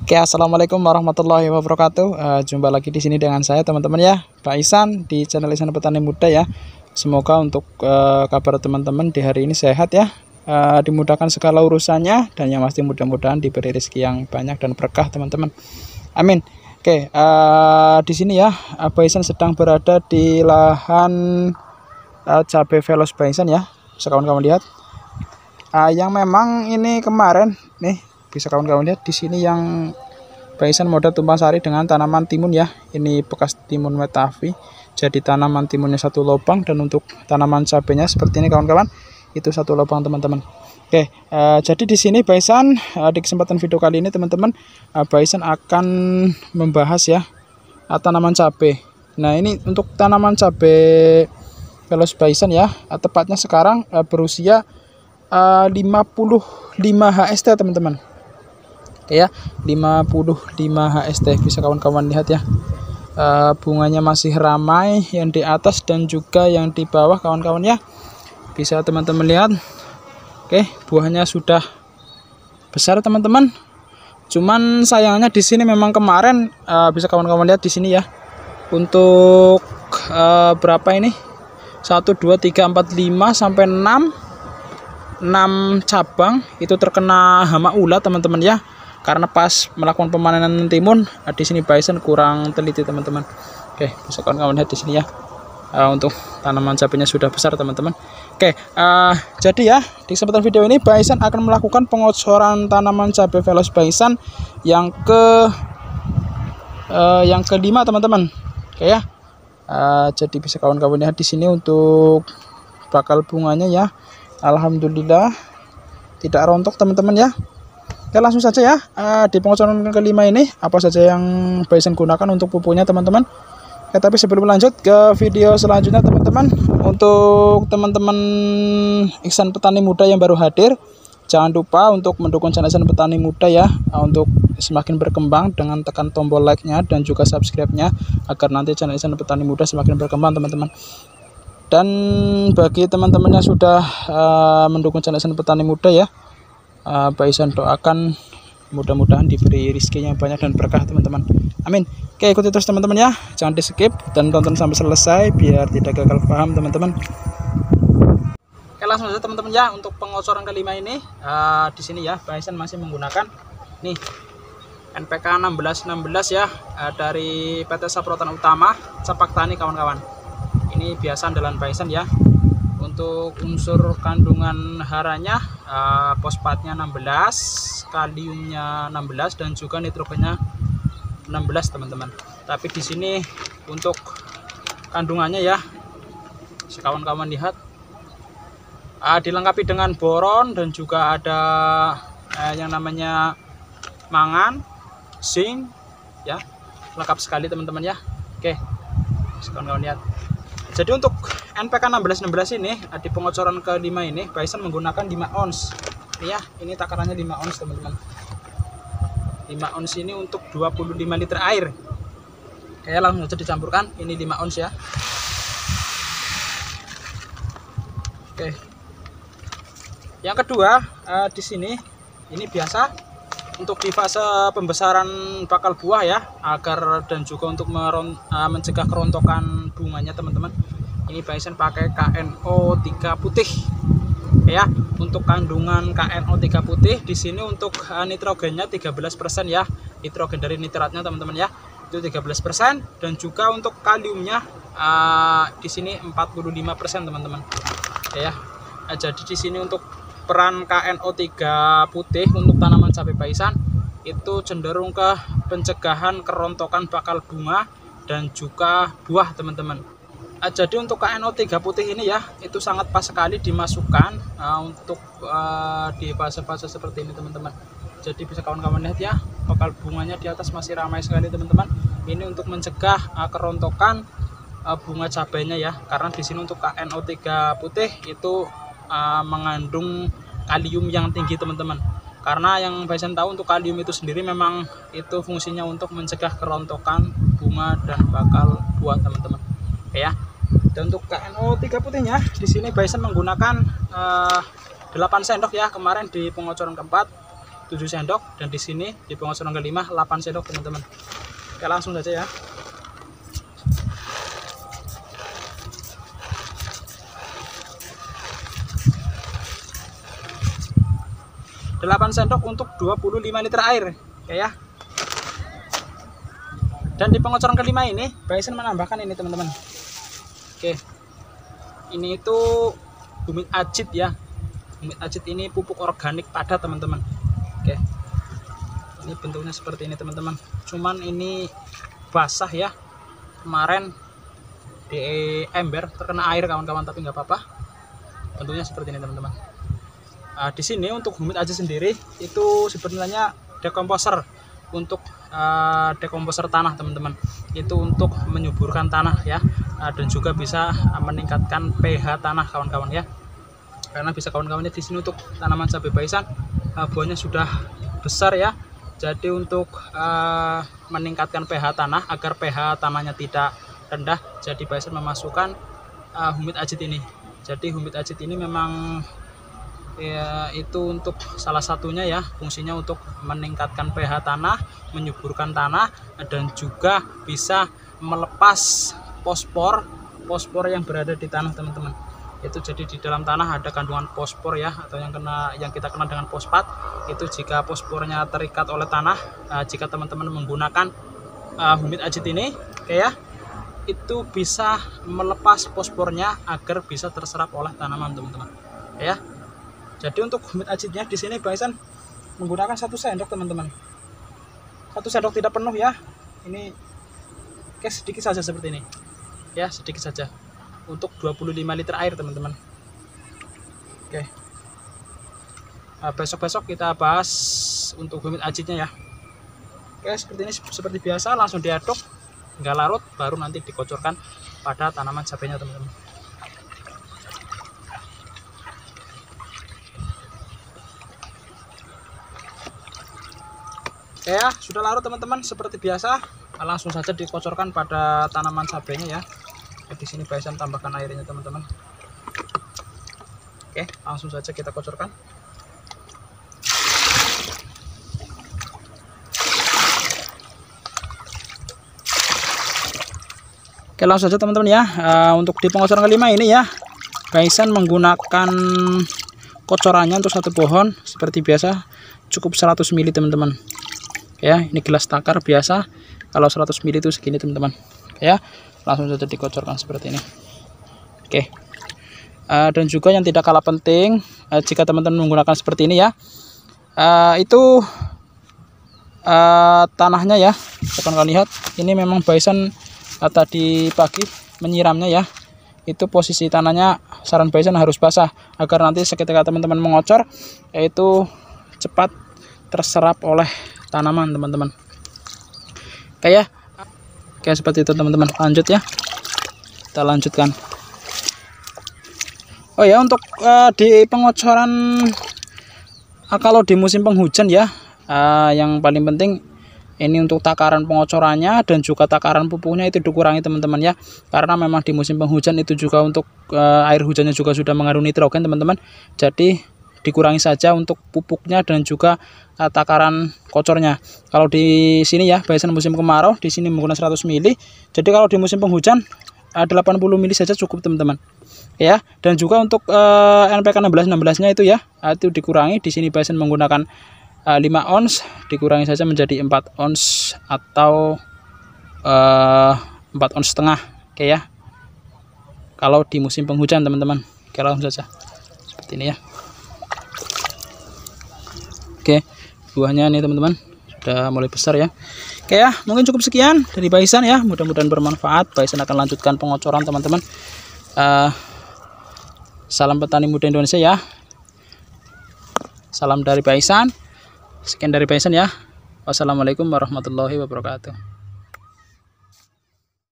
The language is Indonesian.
Oke, assalamualaikum warahmatullahi wabarakatuh. Jumpa lagi di sini dengan saya teman-teman ya, Pak Ihsan di channel Ihsan Petani Muda ya. Semoga untuk kabar teman-teman di hari ini sehat ya, dimudahkan segala urusannya dan yang pasti mudah-mudahan diberi rezeki yang banyak dan berkah teman-teman. Amin. Oke, di sini ya, Pak Ihsan sedang berada di lahan cabai velos Pak Ihsan ya. Bisa kawan-kawan lihat. Yang memang ini kemarin nih, bisa kawan-kawan lihat di sini yang Pak Ihsan modal tumpang sari dengan tanaman timun ya. Ini bekas timun metavi. Jadi tanaman timunnya satu lubang dan untuk tanaman cabenya seperti ini kawan-kawan, itu satu lubang teman-teman. Oke, jadi di sini Pak Ihsan di kesempatan video kali ini teman-teman, Pak Ihsan akan membahas ya tanaman cabai. Nah, ini untuk tanaman cabai velos Pak Ihsan ya, tepatnya sekarang berusia 55 HST teman-teman. Oke ya, 55 HST, bisa kawan-kawan lihat ya. Bunganya masih ramai yang di atas dan juga yang di bawah kawan-kawan ya. Bisa teman-teman lihat. Oke, buahnya sudah besar teman-teman. Cuman sayangnya di sini memang kemarin bisa kawan-kawan lihat di sini ya. Untuk berapa ini? 1 2 3 4 5 sampai 6 cabang itu terkena hama ulat teman-teman ya. Karena pas melakukan pemanenan timun di sini Pak Ihsan kurang teliti teman-teman. Oke, bisa kawan-kawan lihat di sini ya. Untuk tanaman cabenya sudah besar teman-teman. Oke, jadi ya di kesempatan video ini Pak Ihsan akan melakukan pengocoran tanaman cabai velos Pak Ihsan yang kelima teman-teman. Oke ya. Jadi bisa kawan-kawan lihat di sini untuk bakal bunganya ya. Alhamdulillah tidak rontok teman-teman ya. Oke, langsung saja ya di pengocoran kelima ini apa saja yang Pak Ihsan gunakan untuk pupuknya teman-teman. Oke, tapi sebelum lanjut ke video selanjutnya teman-teman, untuk teman-teman Ihsan Petani Muda yang baru hadir, jangan lupa untuk mendukung channel Ihsan Petani Muda ya, untuk semakin berkembang dengan tekan tombol like-nya dan juga subscribe-nya agar nanti channel Ihsan Petani Muda semakin berkembang teman-teman. Dan bagi teman-teman yang sudah mendukung channel Ihsan Petani Muda ya, Pak Ihsan doakan mudah-mudahan diberi rezeki yang banyak dan berkah teman-teman. Amin. Oke, ikuti terus teman-teman ya, jangan di skip dan tonton sampai selesai biar tidak gagal paham teman-teman. Oke, langsung saja teman-teman ya untuk pengocoran kelima ini. Di sini ya Pak Ihsan masih menggunakan nih NPK 1616 ya, dari PT Saprotan Utama Cepak Tani kawan-kawan. Ini biasa andalan Pak Ihsan ya. Untuk unsur kandungan haranya fosfatnya 16, kaliumnya 16 dan juga nitrogennya 16 teman-teman. Tapi di sini untuk kandungannya ya, kawan-kawan lihat, dilengkapi dengan boron dan juga ada yang namanya mangan, zinc ya, lengkap sekali teman-teman ya. Oke, kawan-kawan lihat. Jadi untuk NPK 1616 ini di pengocoran kelima ini Pak Ihsan menggunakan 5 ons ya. Ini takarannya 5 ons teman-teman. 5 ons ini untuk 25 liter air. Oke, langsung saja dicampurkan. Ini 5 ons ya. Oke. Yang kedua di sini ini biasa untuk di fase pembesaran bakal buah ya, agar dan juga untuk mencegah kerontokan bunganya teman-teman. Ini Pak Ihsan pakai KNO3 putih ya. Untuk kandungan KNO3 putih di sini untuk nitrogennya 13% ya, nitrogen dari nitratnya teman-teman ya, itu 13%, dan juga untuk kaliumnya di sini 45% teman-teman ya. Jadi di sini untuk peran KNO3 putih untuk tanaman cabai Pak Ihsan itu cenderung ke pencegahan kerontokan bakal bunga dan juga buah teman-teman. Jadi untuk KNO3 putih ini ya, itu sangat pas sekali dimasukkan untuk di fase-fase seperti ini teman-teman. Jadi bisa kawan-kawan lihat ya, bakal bunganya di atas masih ramai sekali teman-teman. Ini untuk mencegah kerontokan bunga cabainya ya, karena di sini untuk KNO3 putih itu mengandung kalium yang tinggi teman-teman. Karena yang Pak Ihsan tahu untuk kalium itu sendiri memang itu fungsinya untuk mencegah kerontokan bunga dan bakal buah teman-teman. Ya. Dan untuk KNO3 putihnya di sini Pak Ihsan menggunakan 8 sendok ya kemarin di pengocoran keempat. 7 sendok, dan di sini di pengocoran kelima 8 sendok teman-teman. Oke, langsung saja ya. Delapan sendok untuk 25 liter air, oke ya. Dan di pengocoran kelima ini Baisan menambahkan ini teman-teman. Oke, ini itu humid ajit ya. Humid ajit ini pupuk organik padat teman-teman. Oke, ini bentuknya seperti ini teman-teman. Cuman ini basah ya, kemarin di ember terkena air kawan-kawan, tapi nggak apa-apa. Bentuknya seperti ini teman-teman. Nah, di sini untuk humid ajit sendiri itu sebenarnya dekomposer untuk dekomposer tanah teman-teman. Itu untuk menyuburkan tanah ya, dan juga bisa meningkatkan pH tanah kawan-kawan ya. Karena bisa kawan-kawannya di sini untuk tanaman cabai Baisan buahnya sudah besar ya. Jadi untuk meningkatkan pH tanah agar pH tanahnya tidak rendah, jadi Baisan memasukkan humid ajit ini. Jadi humid ajit ini memang ya itu untuk salah satunya ya, fungsinya untuk meningkatkan pH tanah, menyuburkan tanah, dan juga bisa melepas fosfor yang berada di tanah teman-teman. Itu jadi di dalam tanah ada kandungan fosfor ya, atau yang kita kenal dengan fosfat. Itu jika fosfornya terikat oleh tanah, jika teman-teman menggunakan humid ajit ini kayak itu bisa melepas fosfornya agar bisa terserap oleh tanaman teman-teman ya. Jadi untuk humid ajitnya di sini Baisan menggunakan 1 sendok teman-teman. 1 sendok tidak penuh ya. Ini sedikit saja seperti ini. Ya, sedikit saja. Untuk 25 liter air teman-teman. Oke. Nah, besok-besok kita bahas untuk humid ajitnya ya. Oke, seperti ini, seperti biasa langsung diaduk hingga larut, baru nanti dikocorkan pada tanaman cabainya teman-teman. Oke ya, sudah larut teman-teman, seperti biasa langsung saja dikocorkan pada tanaman cabainya ya. Di sini Baisan tambahkan airnya teman-teman. Oke, langsung saja kita kocorkan. Oke, langsung saja teman-teman ya. Untuk di pengocoran kelima ini ya, Baisan menggunakan kocorannya untuk 1 pohon seperti biasa cukup 100 ml teman-teman. Ya, ini gelas takar biasa, kalau 100 ml itu segini teman-teman ya. Langsung saja dikocorkan seperti ini. Oke, dan juga yang tidak kalah penting, jika teman-teman menggunakan seperti ini ya, itu tanahnya ya, teman-teman lihat ini memang Baisan tadi pagi menyiramnya ya. Itu posisi tanahnya saran Baisan harus basah agar nanti ketika teman-teman mengocor yaitu cepat terserap oleh tanaman teman-teman. Kayak seperti itu teman-teman. Lanjut ya, kita lanjutkan. Oh ya, untuk di pengocoran kalau di musim penghujan ya, yang paling penting ini untuk takaran pengocorannya dan juga takaran pupuknya itu dikurangi teman-teman ya. Karena memang di musim penghujan itu juga untuk air hujannya juga sudah mengandung nitrogen teman-teman. Jadi dikurangi saja untuk pupuknya dan juga takaran kocornya. Kalau di sini ya, Baisan musim kemarau di sini menggunakan 100 ml. Jadi kalau di musim penghujan 80 ml saja cukup teman-teman. Ya, dan juga untuk NPK 16-16-nya itu ya, itu dikurangi. Di sini Baisan menggunakan 5 ons, dikurangi saja menjadi 4 ons atau 4 ons setengah. Oke ya. Kalau di musim penghujan teman-teman. Oke, langsung saja. Seperti ini ya. Oke, buahnya nih teman-teman sudah mulai besar ya. Oke ya, mungkin cukup sekian dari Baisan ya, mudah-mudahan bermanfaat. Baisan akan lanjutkan pengocoran teman-teman. Salam petani muda Indonesia ya. Salam dari Baisan. Sekian dari Baisan ya. Wassalamualaikum warahmatullahi wabarakatuh.